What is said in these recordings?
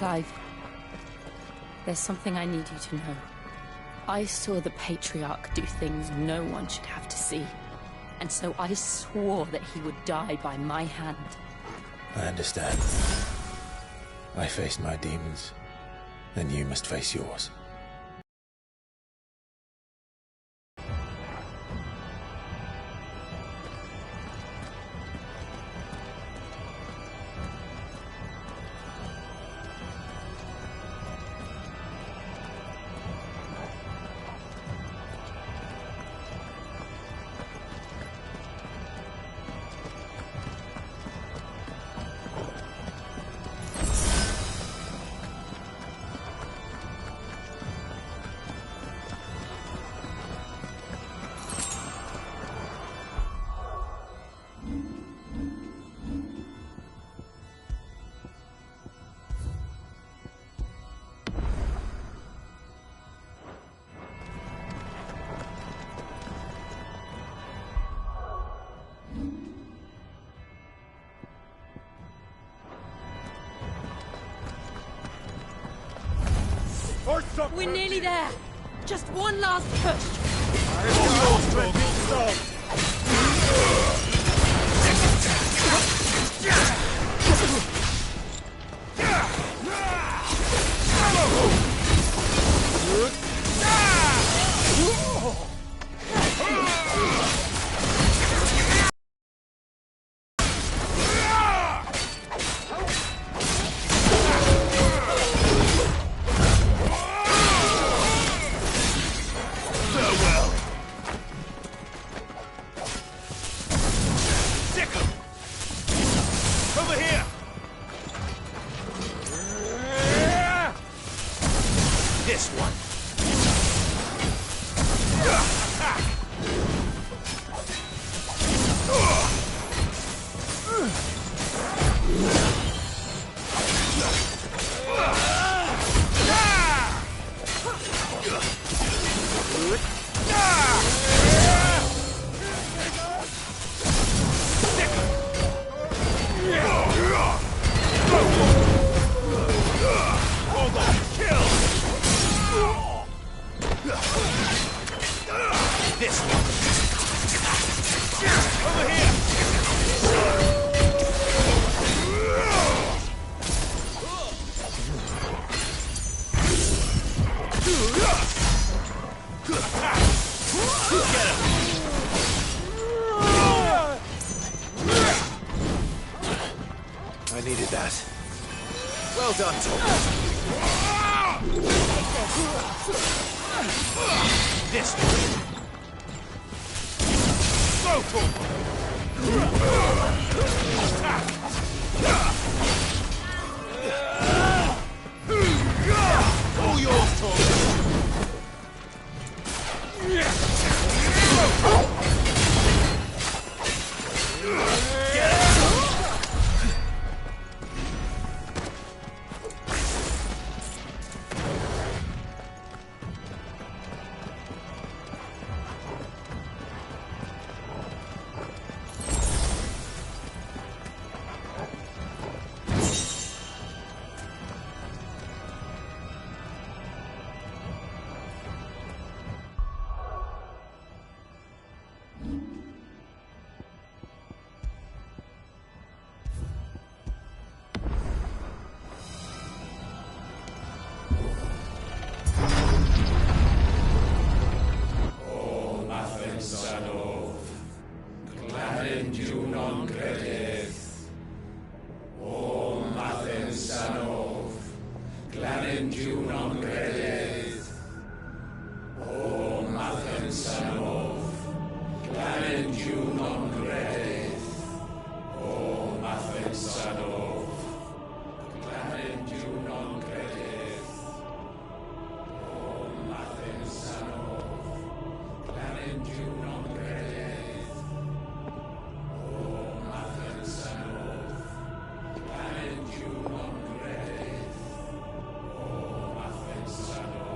Clive, there's something I need you to know. I saw the Patriarch do things no one should have to see. And so I swore that he would die by my hand. I understand. I faced my demons, then you must face yours. We're nearly there. Just one last push. I needed that. Well done, Tom. This way. Go, all yours, Tom. Son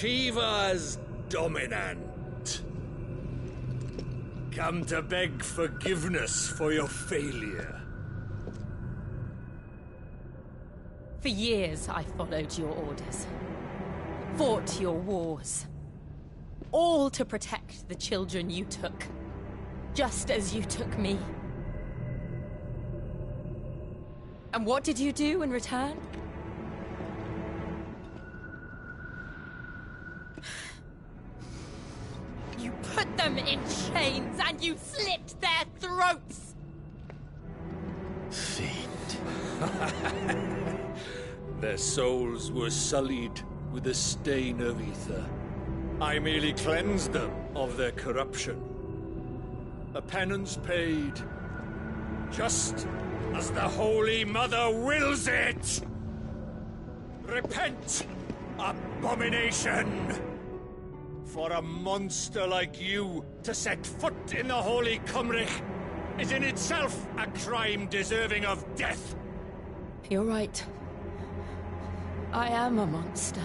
Shiva's dominant. Come to beg forgiveness for your failure. For years, I followed your orders. Fought your wars. All to protect the children you took. Just as you took me. And what did you do in return? You put them in chains and you slit their throats! Fiend. Their souls were sullied with the stain of ether. I merely cleansed them of their corruption. A penance paid, just as the Holy Mother wills it! Repent, abomination! For a monster like you to set foot in the Holy Cymric is in itself a crime deserving of death. You're right. I am a monster.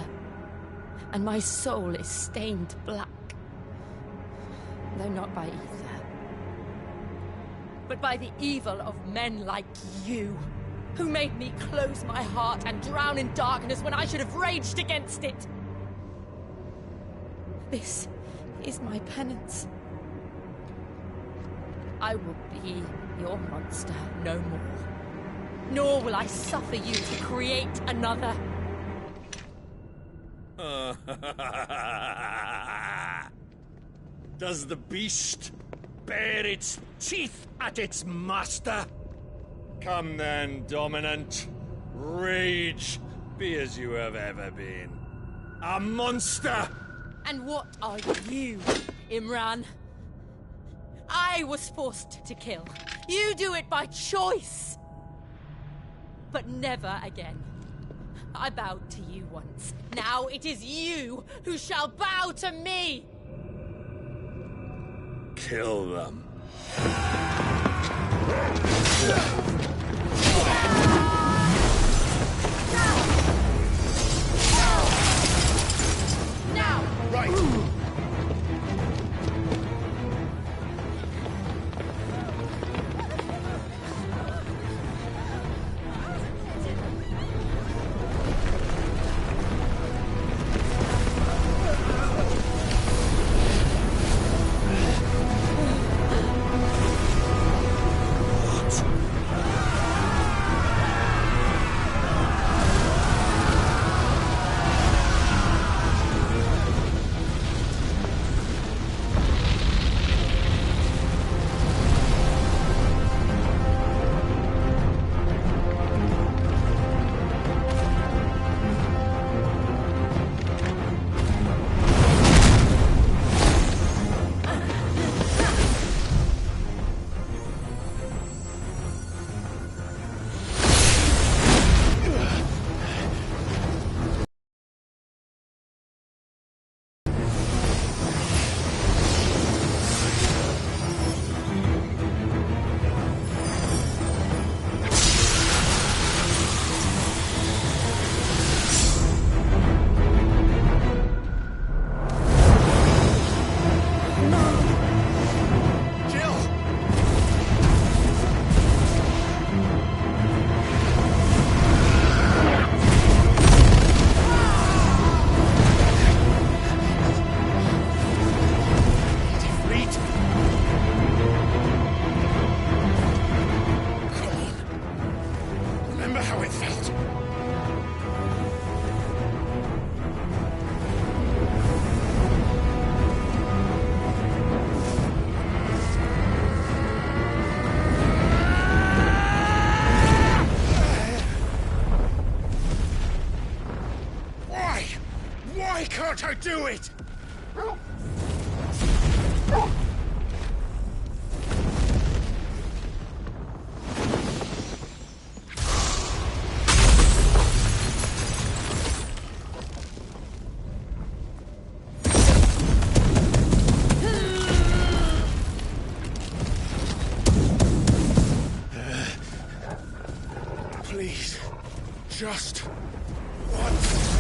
And my soul is stained black. Though not by ether. But by the evil of men like you, who made me close my heart and drown in darkness when I should have raged against it. This is my penance. I will be your monster no more. Nor will I suffer you to create another. Does the beast bare its teeth at its master? Come then, dominant. Rage, be as you have ever been. A monster! And what are you, Imran? I was forced to kill. You do it by choice. But never again. I bowed to you once. Now it is you who shall bow to me! Kill them. Now! Right! Can't I do it? Please, just once.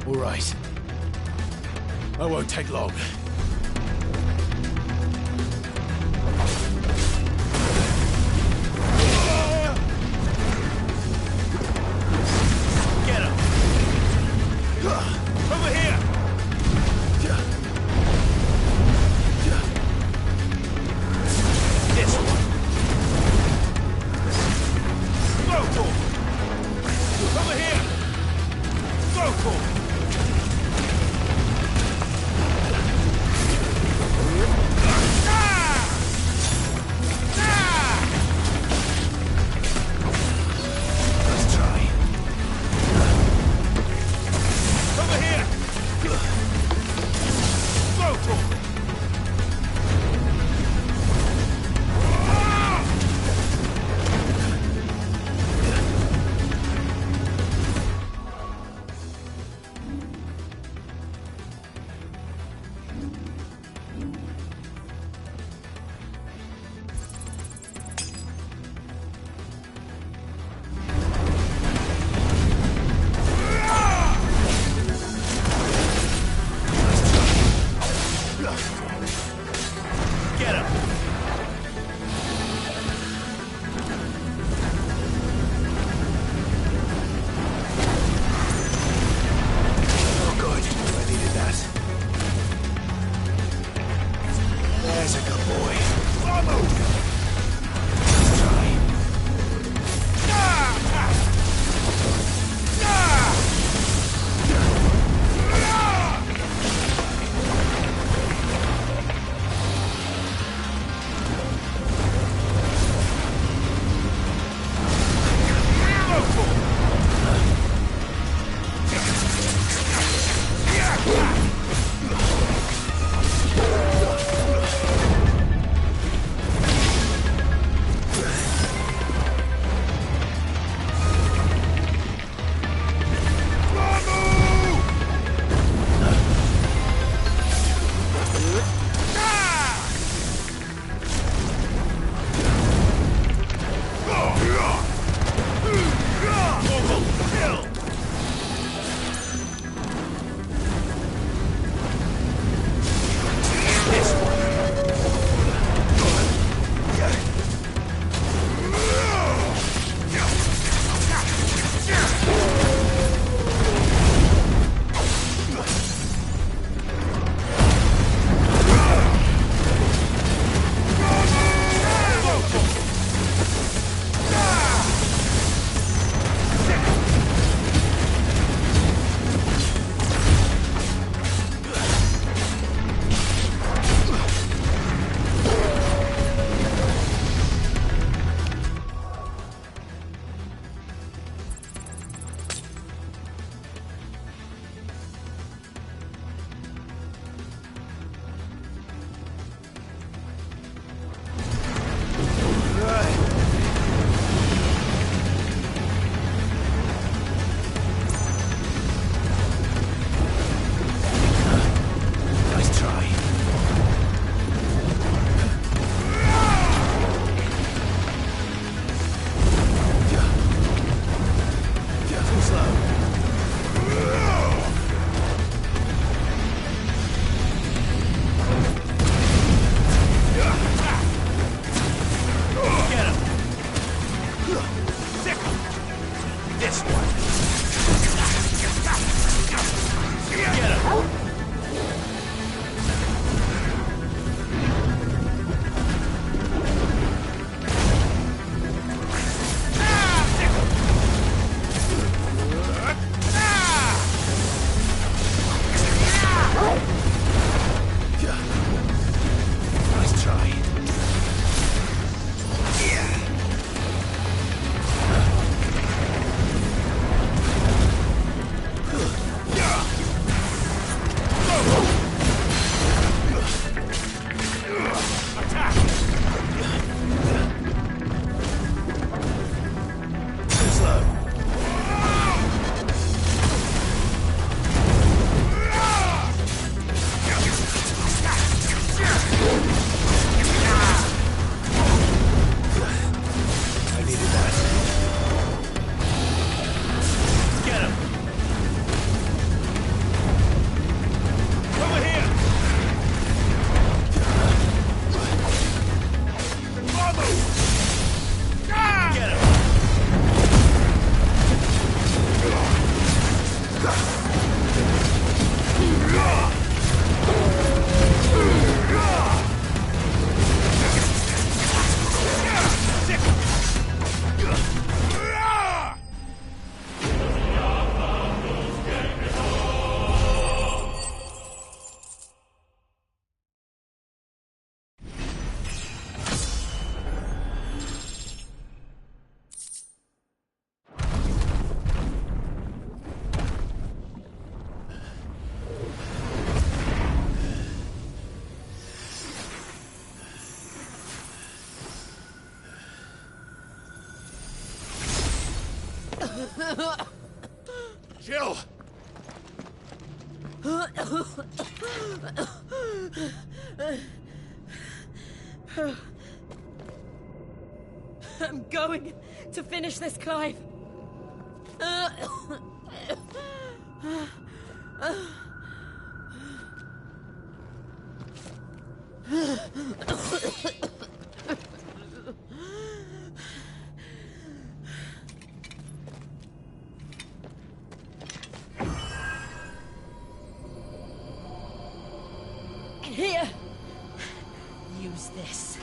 All right. I won't take long. Jill! I'm going to finish this, Clive. Here. Use this.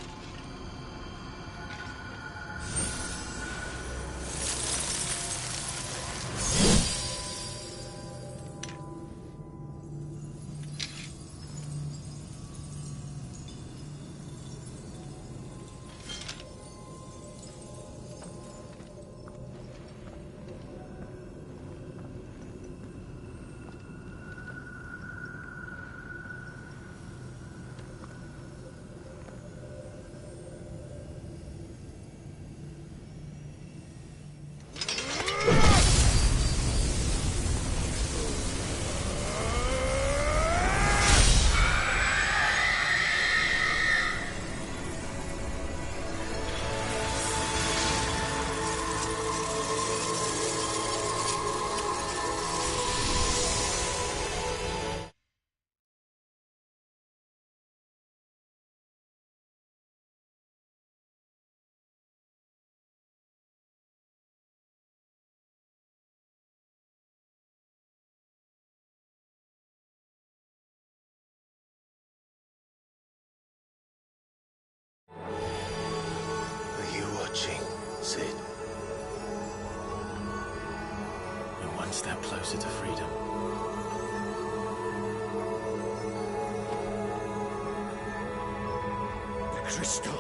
Are you watching, Sid? We're one step closer to freedom. The crystal.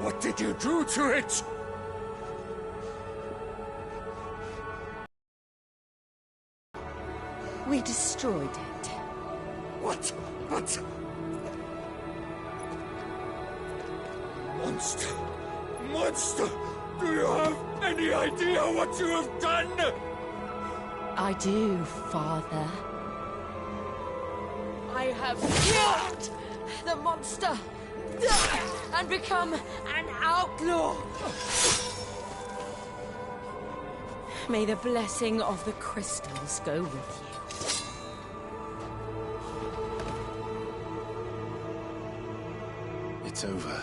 What did you do to it? We destroyed it. What? But... Monster! Monster! Do you have any idea what you have done? I do, Father. I have killed the monster and become an outlaw. May the blessing of the crystals go with you. It's over.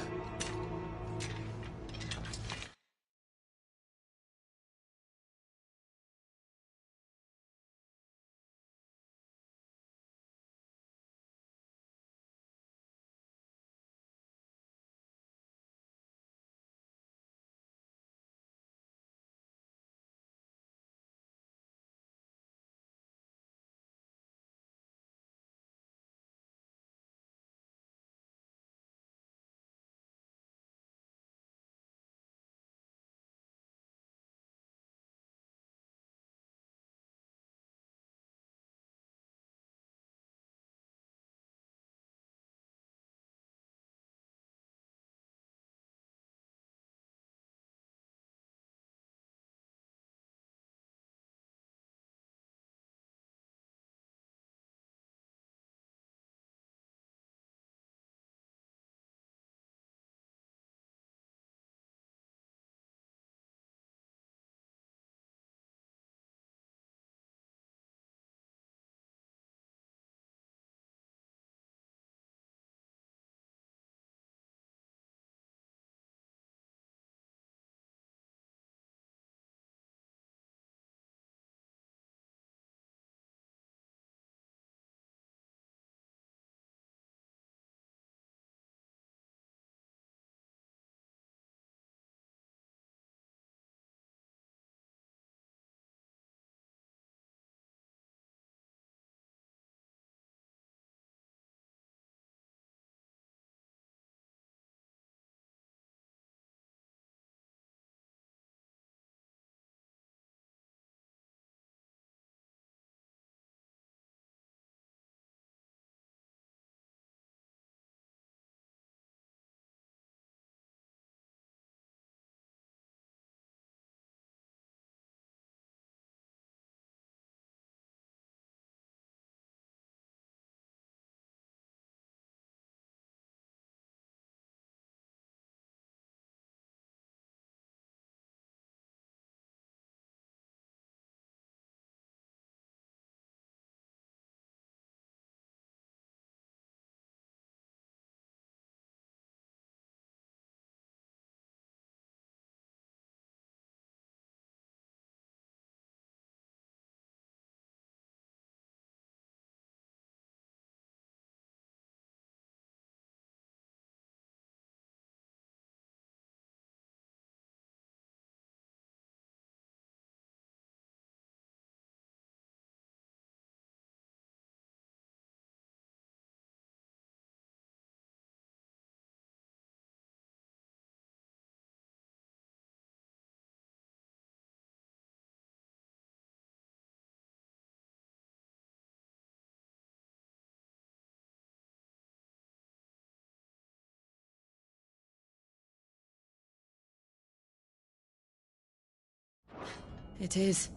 It is.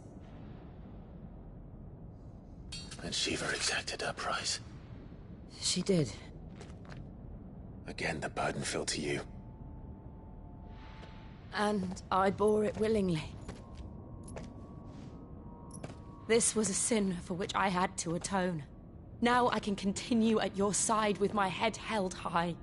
And Shiva exacted her price. She did. Again, the burden fell to you. And I bore it willingly. This was a sin for which I had to atone. Now I can continue at your side with my head held high.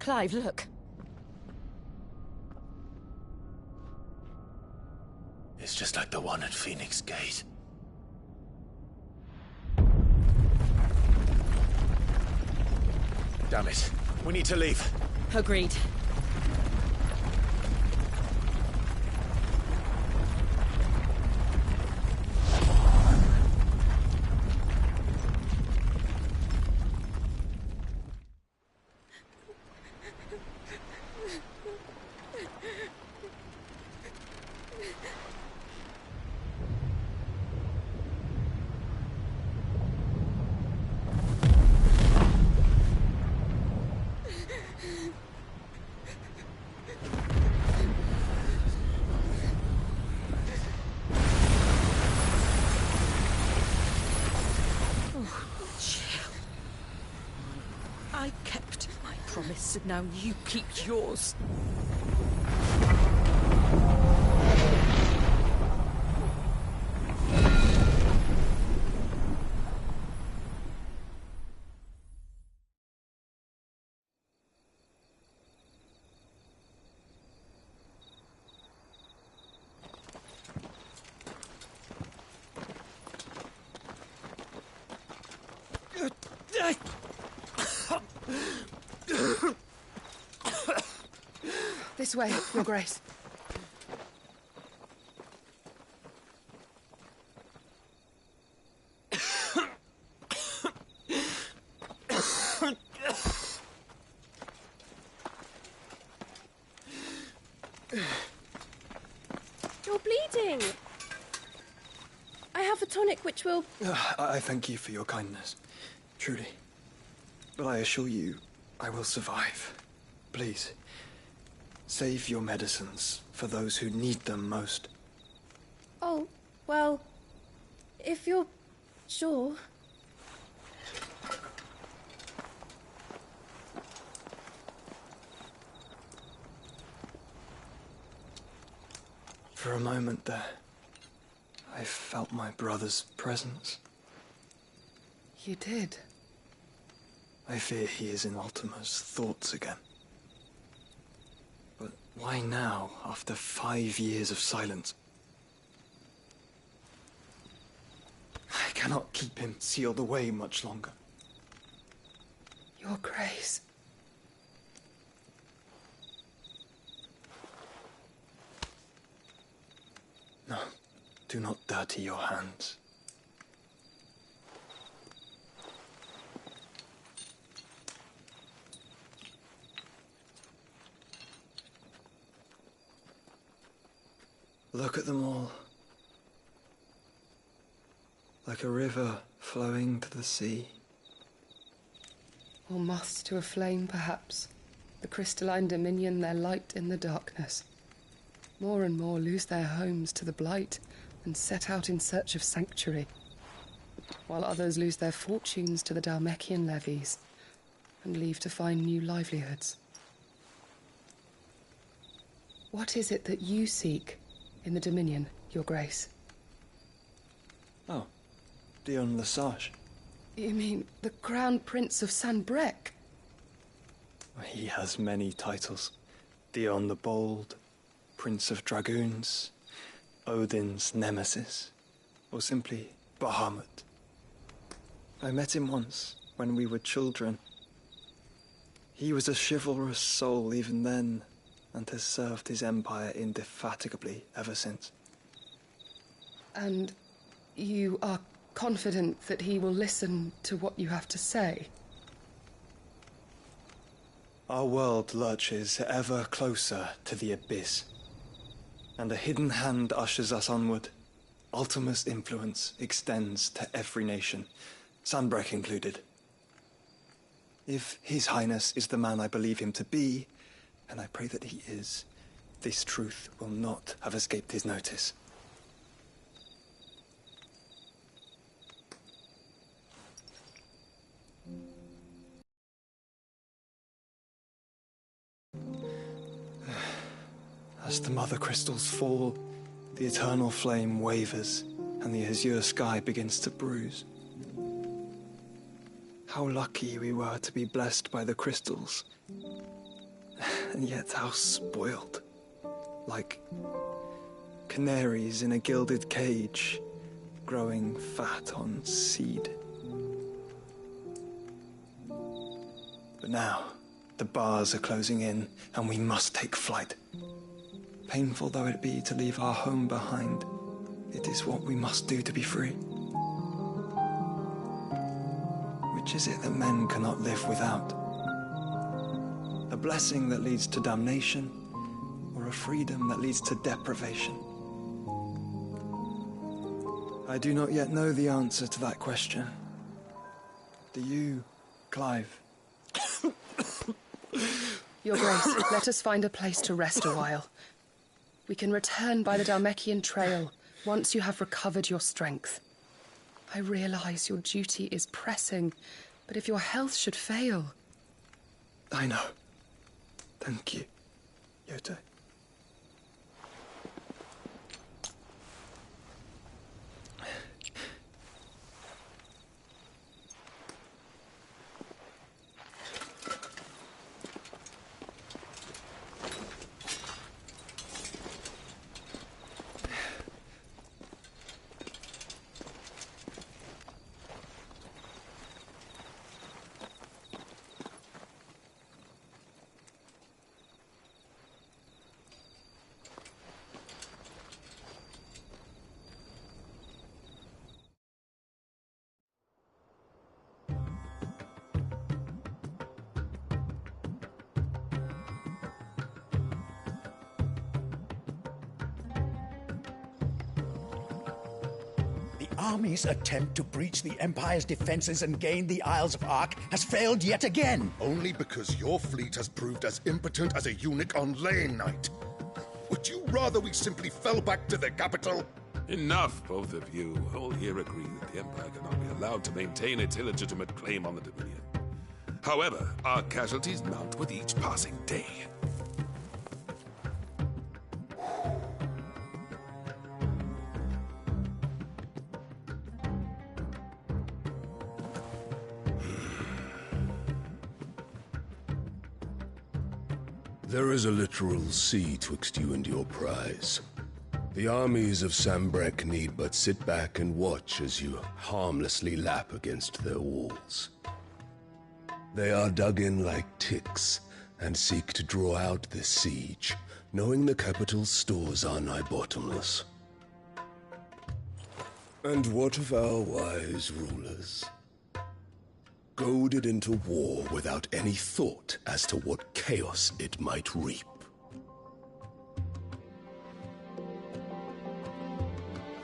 Clive, look. It's just like the one at Phoenix Gate. Damn it. We need to leave. Agreed. I kept my promise, and now you keep yours. This way, Your Grace. You're bleeding. I have a tonic which will... I thank you for your kindness, truly. But I assure you, I will survive. Please, save your medicines for those who need them most. Oh, well, if you're sure... For a moment there, I felt my brother's presence. You did? I fear he is in Ultima's thoughts again. But why now, after 5 years of silence? I cannot keep him sealed away much longer. Your Grace. No, do not dirty your hands. Look at them all. Like a river flowing to the sea. Or moths to a flame, perhaps. The crystalline dominion their light in the darkness. More and more lose their homes to the blight and set out in search of sanctuary, while others lose their fortunes to the Dhalmekian levies and leave to find new livelihoods. What is it that you seek in the Dominion, Your Grace? Oh, Dion Lesage. You mean the Crown Prince of Sanbrec? He has many titles. Dion the Bold, Prince of Dragoons, Odin's Nemesis, or simply Bahamut. I met him once, when we were children. He was a chivalrous soul even then, and has served his empire indefatigably ever since. And you are confident that he will listen to what you have to say? Our world lurches ever closer to the abyss, and a hidden hand ushers us onward. Ultima's influence extends to every nation, Sanbreque included. If His Highness is the man I believe him to be, and I pray that he is, this truth will not have escaped his notice. As the mother crystals fall, the eternal flame wavers, and the azure sky begins to bruise. How lucky we were to be blessed by the crystals, and yet how spoiled. Like canaries in a gilded cage, growing fat on seed. But now, the bars are closing in, and we must take flight. Painful though it be to leave our home behind, it is what we must do to be free. Which is it that men cannot live without? A blessing that leads to damnation, or a freedom that leads to deprivation? I do not yet know the answer to that question. Do you, Clive? Your Grace, let us find a place to rest a while. We can return by the Dhalmekian trail once you have recovered your strength. I realize your duty is pressing, but if your health should fail... I know. Thank you, Yote. Army's attempt to breach the Empire's defenses and gain the Isles of Ark has failed yet again. Only because your fleet has proved as impotent as a eunuch on Lane Night. Would you rather we simply fell back to the capital? Enough, both of you. All here agree that the Empire cannot be allowed to maintain its illegitimate claim on the Dominion. However, our casualties mount with each passing day. There is a literal sea twixt you and your prize. The armies of Sanbreque need but sit back and watch as you harmlessly lap against their walls. They are dug in like ticks and seek to draw out this siege, knowing the capital's stores are nigh bottomless. And what of our wise rulers? Goaded into war without any thought as to what chaos it might reap.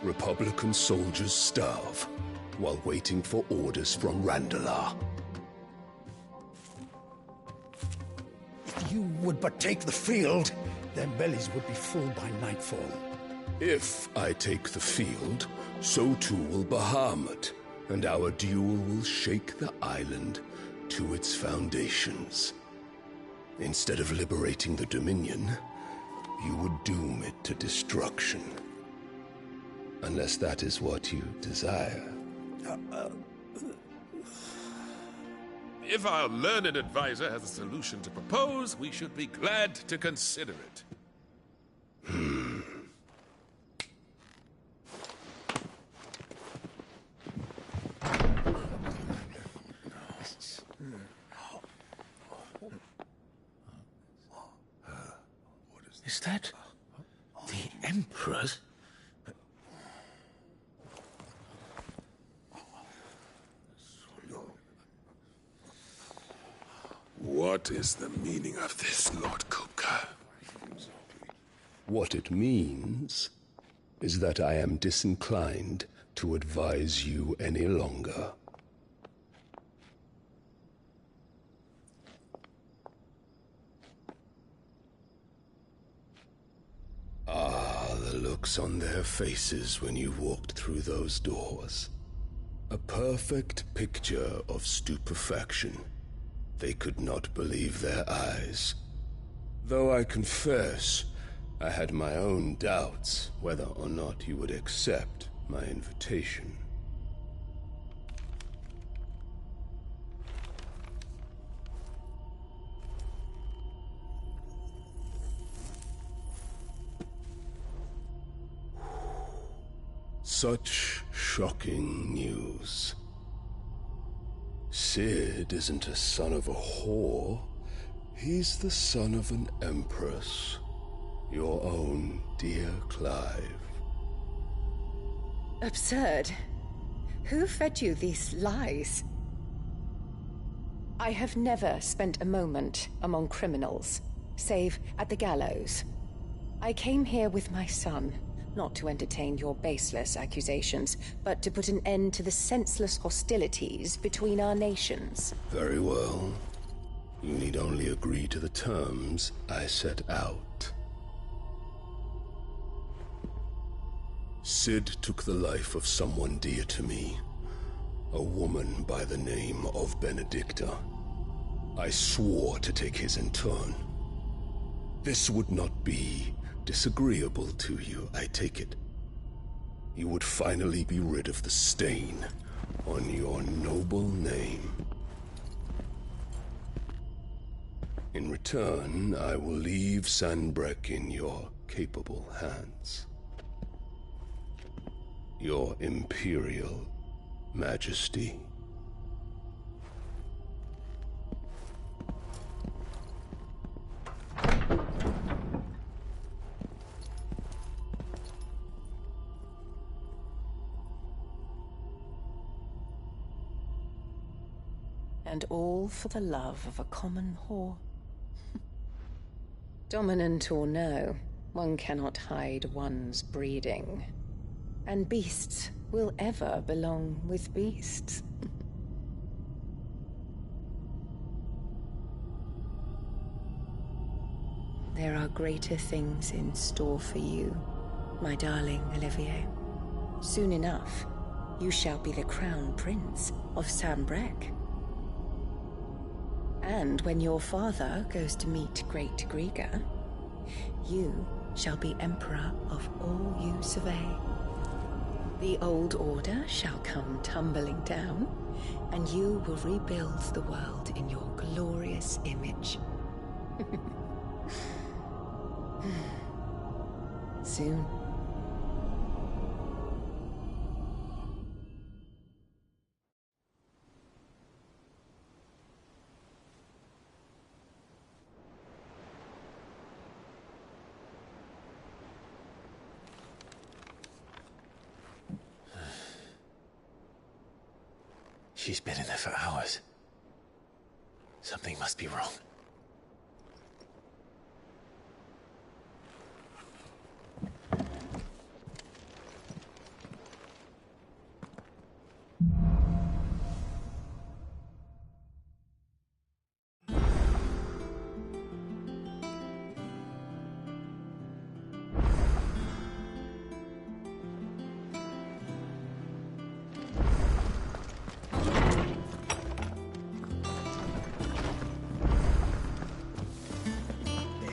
Republican soldiers starve while waiting for orders from Randalar. If you would but take the field, their bellies would be full by nightfall. If I take the field, so too will Bahamut, and our duel will shake the island to its foundations. Instead of liberating the Dominion, you would doom it to destruction. Unless that is what you desire. If our learned advisor has a solution to propose, we should be glad to consider it. Is that the Emperor's? What is the meaning of this, Lord Kupka? What it means is that I am disinclined to advise you any longer. Ah, the looks on their faces when you walked through those doors. A perfect picture of stupefaction. They could not believe their eyes. Though I confess, I had my own doubts whether or not you would accept my invitation. Such shocking news. Sid isn't a son of a whore. He's the son of an empress. Your own dear Clive. Absurd. Who fed you these lies? I have never spent a moment among criminals, save at the gallows. I came here with my son, not to entertain your baseless accusations, but to put an end to the senseless hostilities between our nations. Very well. You need only agree to the terms I set out. Sid took the life of someone dear to me, a woman by the name of Benedicta. I swore to take his in turn. This would not be disagreeable to you, I take it. You would finally be rid of the stain on your noble name. In return, I will leave Sanbreque in your capable hands. Your Imperial Majesty. And all for the love of a common whore. Dominant or no, one cannot hide one's breeding. And beasts will ever belong with beasts. There are greater things in store for you, my darling Olivier. Soon enough, you shall be the crown prince of Sanbreque. And when your father goes to meet Great Griga, you shall be emperor of all you survey. The old order shall come tumbling down, and you will rebuild the world in your glorious image. Soon. She's been in there for hours. Something must be wrong.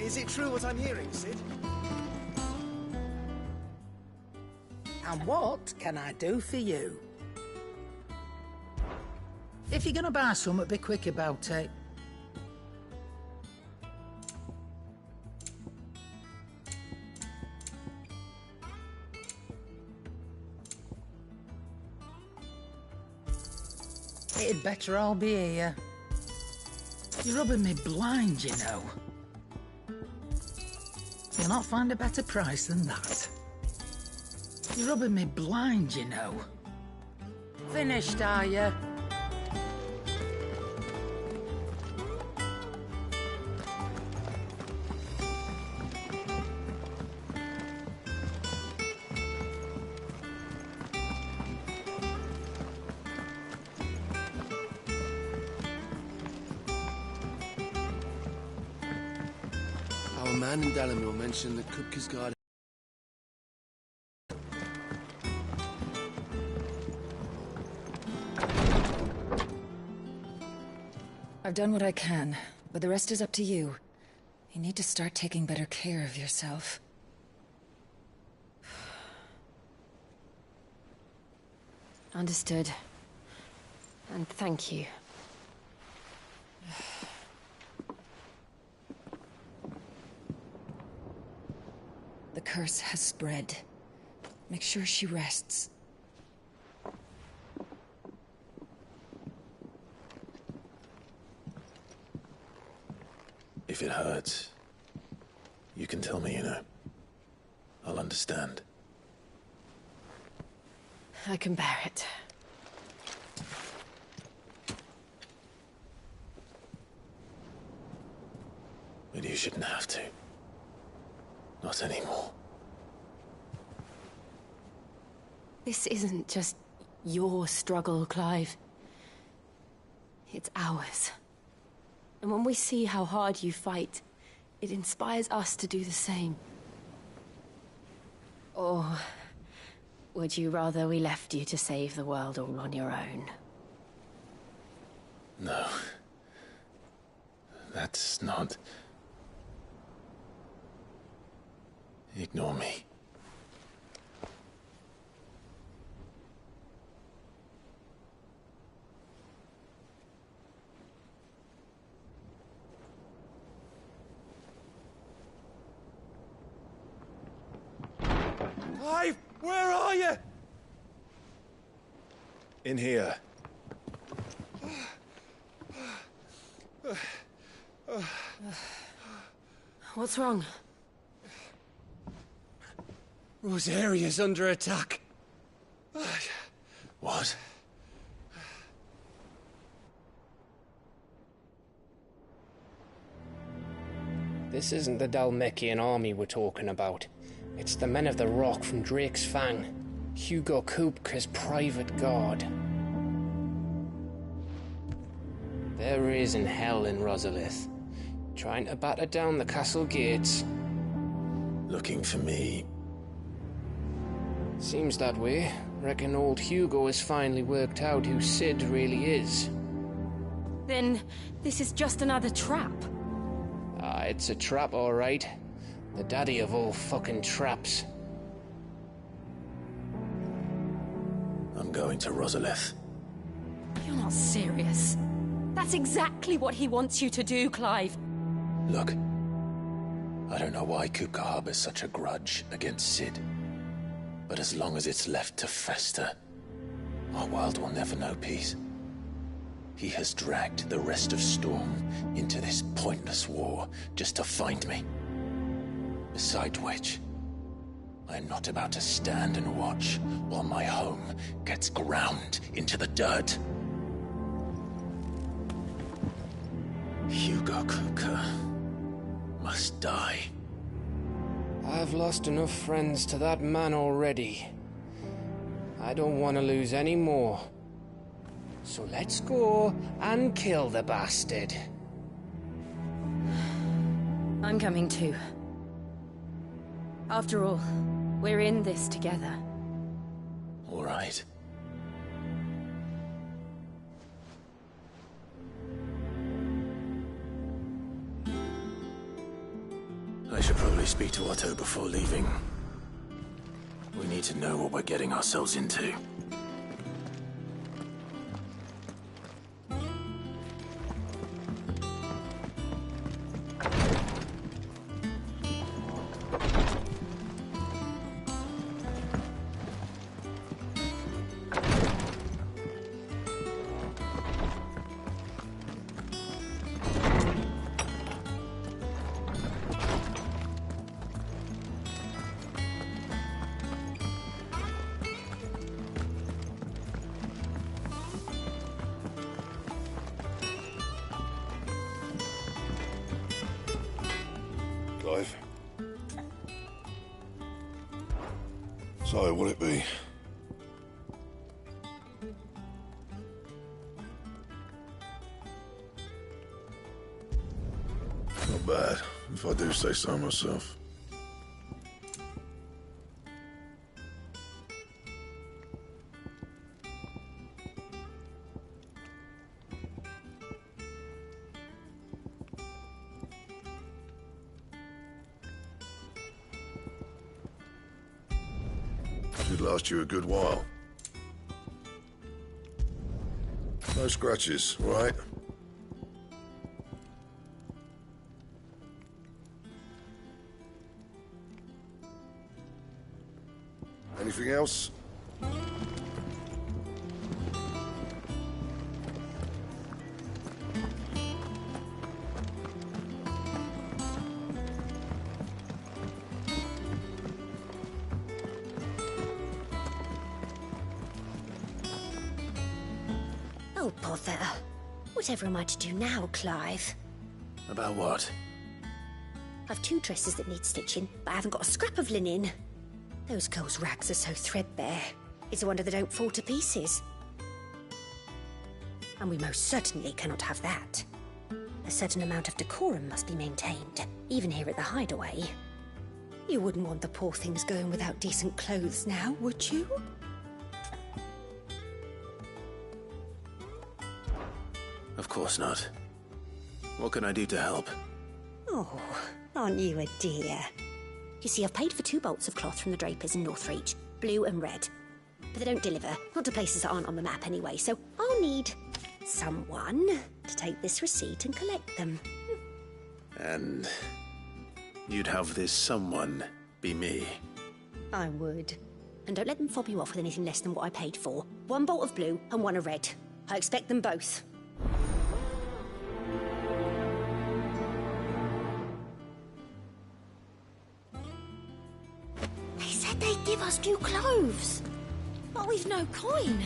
Is it true what I'm hearing, Sid? And what can I do for you? If you're gonna buy something, be quick about it. It'd better all be here. You're rubbing me blind, you know. You'll not find a better price than that. You're rubbing me blind, you know. Finished, are you? Our man in Dalamil mentioned that Kupka's guard. I've done what I can, but the rest is up to you. You need to start taking better care of yourself. Understood. And thank you. The curse has spread. Make sure she rests. If it hurts, you can tell me, you know. I'll understand. I can bear it. But you shouldn't have to. Not anymore. This isn't just your struggle, Clive. It's ours. And when we see how hard you fight, it inspires us to do the same. Or would you rather we left you to save the world all on your own? No. That's not... Ignore me. Clive, where are you? In here. What's wrong? Rosaria's under attack. What? This isn't the Dalmekian army we're talking about. It's the men of the Rock from Drake's Fang. Hugo Kupka's private guard. There is in hell in Rosalith, trying to batter down the castle gates. Looking for me? Seems that way. Reckon old Hugo has finally worked out who Sid really is. Then this is just another trap. Ah, it's a trap, all right. The daddy of all fucking traps. I'm going to Rosalith. You're not serious. That's exactly what he wants you to do, Clive. Look, I don't know why Kupka harbors such a grudge against Sid. But as long as it's left to fester, our world will never know peace. He has dragged the rest of Storm into this pointless war just to find me. Besides which, I am not about to stand and watch while my home gets ground into the dirt. Hugo Kupka must die. I've lost enough friends to that man already. I don't want to lose any more. So let's go and kill the bastard. I'm coming too. After all, we're in this together. All right. I should probably speak to Otto before leaving. We need to know what we're getting ourselves into. Clive. So, will it be? Not bad, if I do say so myself. Should last you a good while. No scratches, right? Anything else? Oh, bother. Whatever am I to do now, Clive? About what? I've 2 dresses that need stitching, but I haven't got a scrap of linen. Those girls' rags are so threadbare. It's a wonder they don't fall to pieces. And we most certainly cannot have that. A certain amount of decorum must be maintained, even here at the Hideaway. You wouldn't want the poor things going without decent clothes now, would you? Of course not. What can I do to help? Oh, aren't you a dear? You see, I've paid for 2 bolts of cloth from the drapers in Northreach, blue and red. But they don't deliver, not to places that aren't on the map anyway, so I'll need someone to take this receipt and collect them. And you'd have this someone be me? I would. And don't let them fob you off with anything less than what I paid for. 1 bolt of blue and 1 of red. I expect them both. They said they'd give us new clothes, but we've no coin.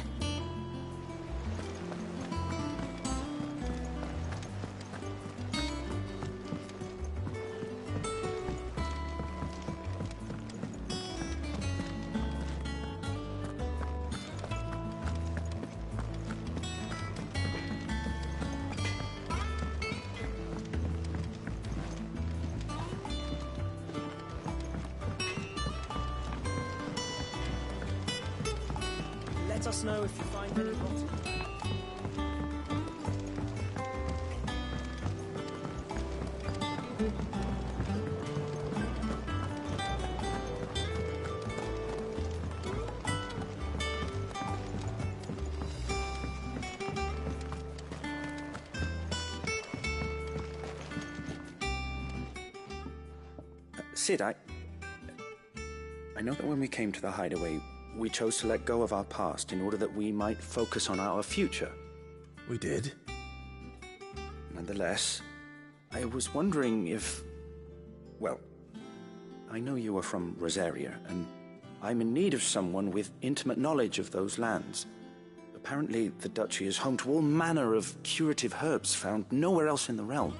Let us know if you find any rotten. Sid, I know that when we came to the Hideaway, we chose to let go of our past in order that we might focus on our future. We did? Nonetheless, I was wondering if... Well, I know you are from Rosaria, and I'm in need of someone with intimate knowledge of those lands. Apparently, the Duchy is home to all manner of curative herbs found nowhere else in the realm.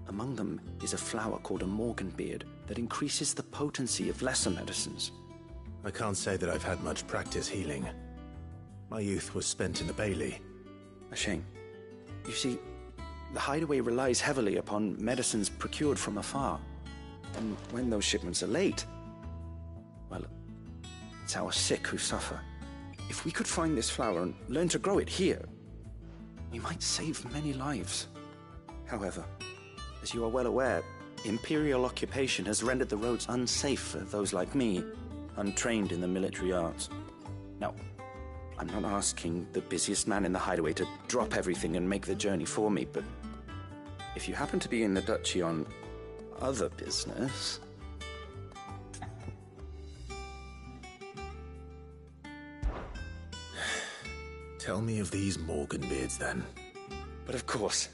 Among them is a flower called a Morganbeard that increases the potency of lesser medicines. I can't say that I've had much practice healing. My youth was spent in the Bailey. A shame. You see, the Hideaway relies heavily upon medicines procured from afar. And when those shipments are late, well, it's our sick who suffer. If we could find this flower and learn to grow it here, we might save many lives. However, as you are well aware, Imperial occupation has rendered the roads unsafe for those like me, untrained in the military arts. Now, I'm not asking the busiest man in the Hideaway to drop everything and make the journey for me, but if you happen to be in the Duchy on other business... Tell me of these Morganbeards, then. But of course,